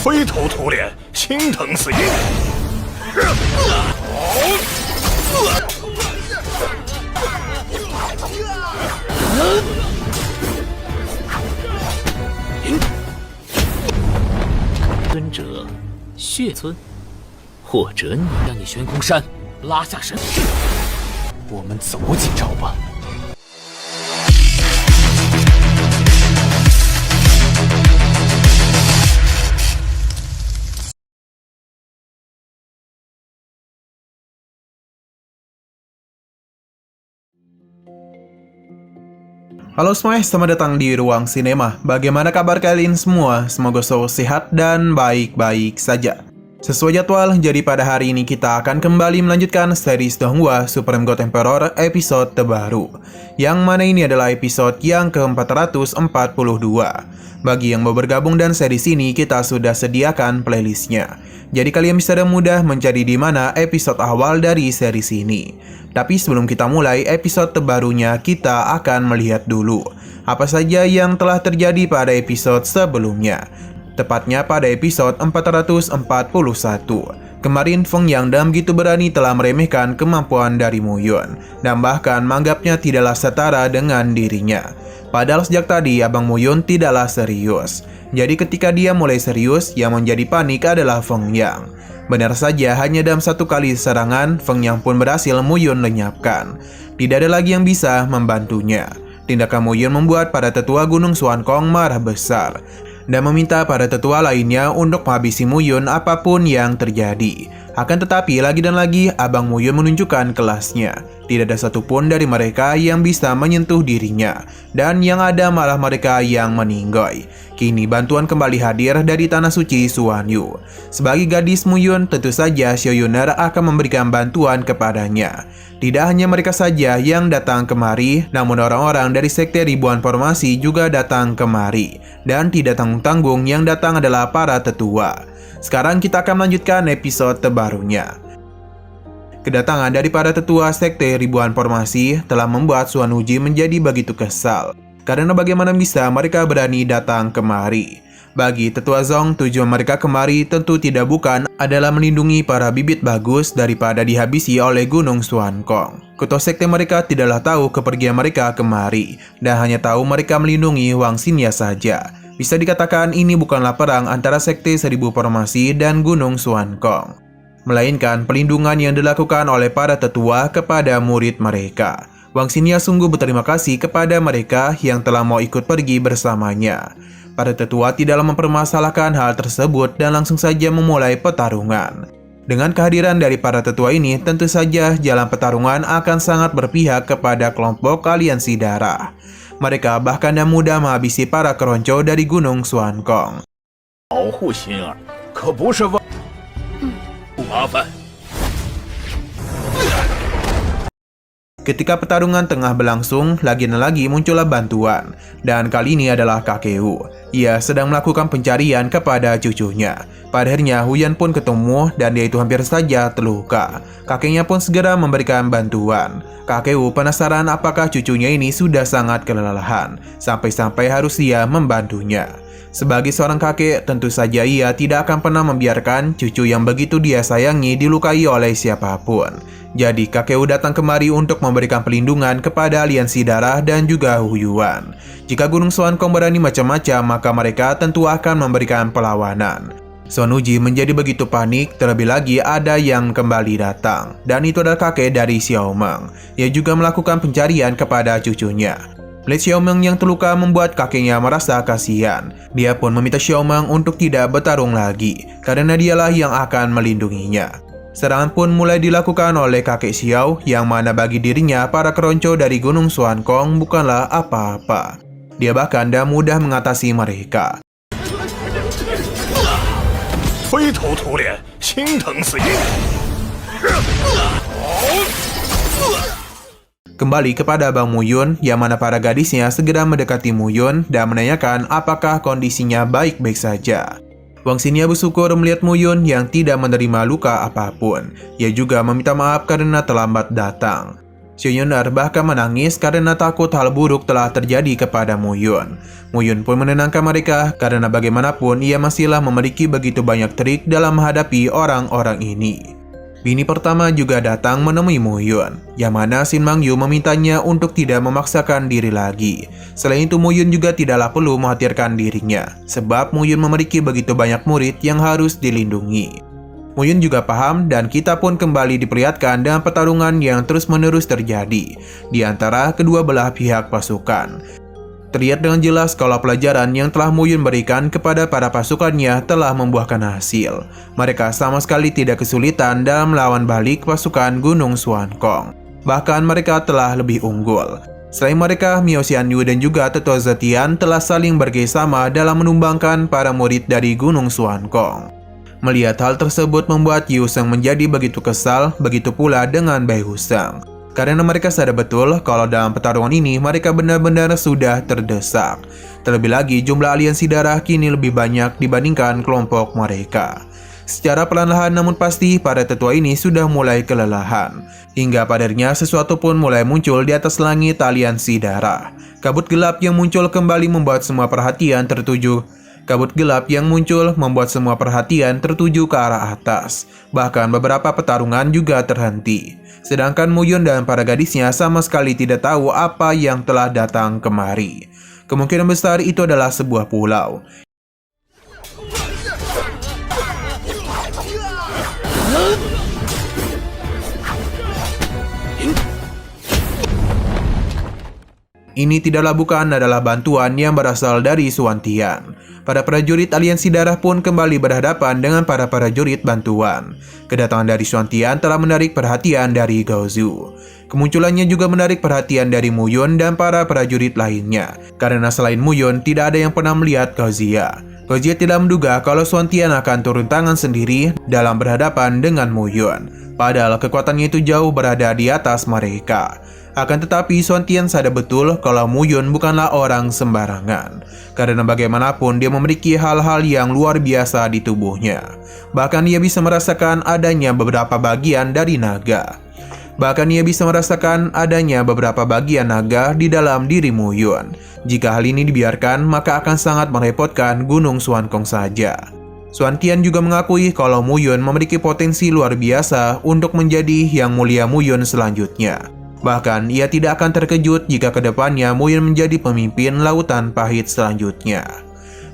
灰头土脸，心疼死你！尊者，血尊，或者你让你悬空山拉下神，我们走几招吧。Halo semuanya, selamat datang di Ruang Sinema. Bagaimana kabar kalian semua? Semoga selalu sehat dan baik-baik saja. Sesuai jadwal, jadi pada hari ini kita akan kembali melanjutkan series Donghua Supreme God Emperor episode terbaru. Yang mana ini adalah episode yang ke-442. Bagi yang mau bergabung dan series ini, kita sudah sediakan playlistnya. Jadi kalian bisa dengan mudah mencari di mana episode awal dari series ini. Tapi sebelum kita mulai episode terbarunya, kita akan melihat dulu apa saja yang telah terjadi pada episode sebelumnya. Tepatnya pada episode 441. Kemarin Feng Yang dan begitu berani telah meremehkan kemampuan dari Mu Yun, dan bahkan menganggapnya tidaklah setara dengan dirinya. Padahal sejak tadi Abang Mu Yun tidaklah serius. Jadi ketika dia mulai serius, yang menjadi panik adalah Feng Yang. Benar saja, hanya dalam satu kali serangan, Feng Yang pun berhasil Mu Yun lenyapkan. Tidak ada lagi yang bisa membantunya. Tindakan Mu Yun membuat para tetua Gunung Xuankong marah besar dan meminta para tetua lainnya untuk menghabisi Mu Yun apapun yang terjadi. Akan tetapi lagi dan lagi Abang Mu Yun menunjukkan kelasnya. Tidak ada satupun dari mereka yang bisa menyentuh dirinya, dan yang ada malah mereka yang meninggoy. Kini bantuan kembali hadir dari Tanah Suci Xuanyu. Sebagai gadis Mu Yun, tentu saja Xiao Yuner akan memberikan bantuan kepadanya. Tidak hanya mereka saja yang datang kemari, namun orang-orang dari Sekte Ribuan Formasi juga datang kemari. Dan tidak tanggung-tanggung, yang datang adalah para tetua. Sekarang kita akan melanjutkan episode terbarunya. Kedatangan dari para tetua Sekte Ribuan Formasi telah membuat Xuan Wuji menjadi begitu kesal. Karena bagaimana bisa mereka berani datang kemari? Bagi tetua Zong, tujuan mereka kemari tentu tidak bukan adalah melindungi para bibit bagus daripada dihabisi oleh Gunung Xuankong. Ketua sekte mereka tidaklah tahu kepergian mereka kemari, dan hanya tahu mereka melindungi Wang Xingya saja. Bisa dikatakan ini bukanlah perang antara Sekte Seribu Formasi dan Gunung Xuankong, melainkan pelindungan yang dilakukan oleh para tetua kepada murid mereka. Wang Xingya sungguh berterima kasih kepada mereka yang telah mau ikut pergi bersamanya. Para tetua tidaklah mempermasalahkan hal tersebut dan langsung saja memulai pertarungan. Dengan kehadiran dari para tetua ini, tentu saja jalan pertarungan akan sangat berpihak kepada kelompok aliansi darah. Mereka bahkan dengan mudah menghabisi para keronco dari Gunung Xuankong. Ketika pertarungan tengah berlangsung, lagi dan lagi muncullah bantuan. Dan kali ini adalah kakek Wu. Ia sedang melakukan pencarian kepada cucunya. Pada akhirnya Huyan pun ketemu dan dia itu hampir saja terluka. Kakeknya pun segera memberikan bantuan. Kakek Wu penasaran apakah cucunya ini sudah sangat kelelahan, sampai-sampai harus dia membantunya. Sebagai seorang kakek, tentu saja ia tidak akan pernah membiarkan cucu yang begitu dia sayangi dilukai oleh siapapun. Jadi kakek Wu datang kemari untuk memberikan perlindungan kepada aliansi darah dan juga Hu Yuan. Jika Gunung Xuankong berani macam-macam, maka mereka tentu akan memberikan perlawanan. Xuan Wuji menjadi begitu panik, terlebih lagi ada yang kembali datang, dan itu adalah kakek dari Xiao Meng. Ia juga melakukan pencarian kepada cucunya. Melihat Xiao Meng yang terluka membuat kakeknya merasa kasihan. Dia pun meminta Xiao Meng untuk tidak bertarung lagi, karena dialah yang akan melindunginya. Serangan pun mulai dilakukan oleh kakek Xiao, yang mana bagi dirinya para keronco dari Gunung Xuankong bukanlah apa-apa. Dia bahkan dah mudah mengatasi mereka. Kembali kepada Abang Mu Yun, yang mana para gadisnya segera mendekati Mu Yun dan menanyakan apakah kondisinya baik-baik saja. Wang Xingya bersyukur melihat Mu Yun yang tidak menerima luka apapun. Ia juga meminta maaf karena terlambat datang. Xianyunar bahkan menangis karena takut hal buruk telah terjadi kepada Muyun. Muyun pun menenangkan mereka karena bagaimanapun ia masihlah memiliki begitu banyak trik dalam menghadapi orang-orang ini. Bini pertama juga datang menemui Muyun, yang mana Shin Mangyu memintanya untuk tidak memaksakan diri lagi. Selain itu Muyun juga tidaklah perlu mengkhawatirkan dirinya, sebab Muyun memiliki begitu banyak murid yang harus dilindungi. Muyun juga paham dan kita pun kembali diperlihatkan dengan pertarungan yang terus-menerus terjadi di antara kedua belah pihak pasukan. Terlihat dengan jelas kalau pelajaran yang telah Muyun berikan kepada para pasukannya telah membuahkan hasil. Mereka sama sekali tidak kesulitan dalam melawan balik pasukan Gunung Xuankong. Bahkan mereka telah lebih unggul. Selain mereka, Miao Xianyu dan juga Tetua Zetian telah saling bekerjasama dalam menumbangkan para murid dari Gunung Xuankong. Melihat hal tersebut membuat Yu Sheng menjadi begitu kesal, begitu pula dengan Bai Husang. Karena mereka sadar betul kalau dalam pertarungan ini mereka benar-benar sudah terdesak. Terlebih lagi jumlah aliansi darah kini lebih banyak dibandingkan kelompok mereka. Secara perlahan namun pasti para tetua ini sudah mulai kelelahan. Hingga padarnya sesuatu pun mulai muncul di atas langit aliansi darah. Kabut gelap yang muncul kembali membuat semua perhatian tertuju ke arah atas. Bahkan beberapa pertarungan juga terhenti. Sedangkan Muyun dan para gadisnya sama sekali tidak tahu apa yang telah datang kemari. Kemungkinan besar itu adalah sebuah pulau. Ini tidaklah bukan adalah bantuan yang berasal dari Xuantian. Para prajurit aliansi darah pun kembali berhadapan dengan para prajurit bantuan. Kedatangan dari Xuantian telah menarik perhatian dari Gao Zhu. Kemunculannya juga menarik perhatian dari Muyun dan para prajurit lainnya. Karena selain Muyun, tidak ada yang pernah melihat Gao Zia. Gao Zia tidak menduga kalau Xuantian akan turun tangan sendiri dalam berhadapan dengan Muyun. Padahal kekuatannya itu jauh berada di atas mereka. Akan tetapi Xuantian sadar betul kalau Muyun bukanlah orang sembarangan. Karena bagaimanapun dia memiliki hal-hal yang luar biasa di tubuhnya. Bahkan ia bisa merasakan adanya beberapa bagian naga di dalam diri Muyun. Jika hal ini dibiarkan, maka akan sangat merepotkan Gunung Xuankong saja. Xuantian juga mengakui kalau Muyun memiliki potensi luar biasa untuk menjadi yang mulia Muyun selanjutnya. Bahkan ia tidak akan terkejut jika kedepannya Muyun menjadi pemimpin lautan pahit selanjutnya.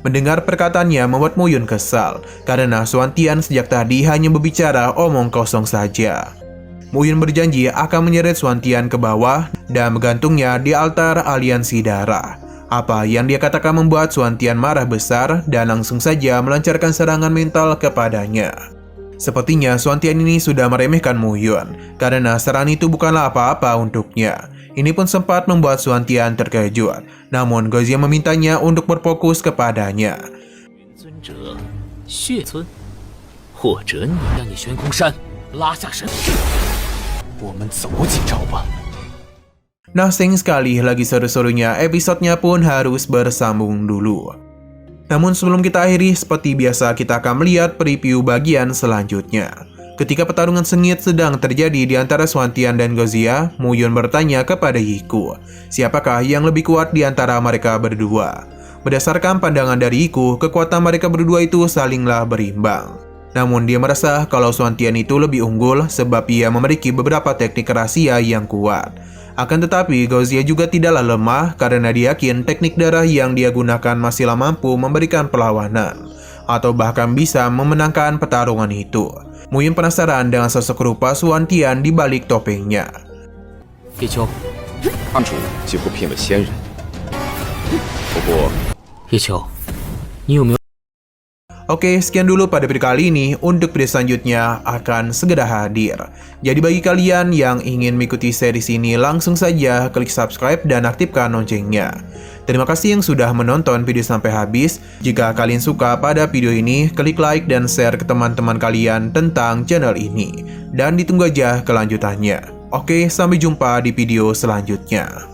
Mendengar perkataannya membuat Muyun kesal, karena Xuantian sejak tadi hanya berbicara omong kosong saja. Muyun berjanji akan menyeret Xuantian ke bawah dan menggantungnya di altar aliansi darah. Apa yang dia katakan membuat Xuantian marah besar dan langsung saja melancarkan serangan mental kepadanya. Sepertinya Xuantian ini sudah meremehkan Muyun, karena serangan itu bukanlah apa-apa untuknya. Ini pun sempat membuat Xuantian terkejut, namun Gao Zia memintanya untuk berfokus kepadanya. Nah, sayang sekali lagi seru-serunya episodenya pun harus bersambung dulu. Namun sebelum kita akhiri, seperti biasa kita akan melihat preview bagian selanjutnya. Ketika pertarungan sengit sedang terjadi di antara Xuantian dan Gao Zia, Muyun bertanya kepada Yiku, siapakah yang lebih kuat di antara mereka berdua? Berdasarkan pandangan dari Yiku, kekuatan mereka berdua itu salinglah berimbang. Namun dia merasa kalau Xuantian itu lebih unggul sebab ia memiliki beberapa teknik rahasia yang kuat. Akan tetapi, Gao Zia juga tidaklah lemah karena dia yakin teknik darah yang dia gunakan masihlah mampu memberikan perlawanan, atau bahkan bisa memenangkan pertarungan itu. Muyun penasaran dengan sosok rupa Xuantian di balik topengnya. Oke, sekian dulu pada video kali ini. Untuk video selanjutnya akan segera hadir. Jadi bagi kalian yang ingin mengikuti series ini, langsung saja klik subscribe dan aktifkan loncengnya. Terima kasih yang sudah menonton video sampai habis. Jika kalian suka pada video ini, klik like dan share ke teman-teman kalian tentang channel ini. Dan ditunggu aja kelanjutannya. Oke, sampai jumpa di video selanjutnya.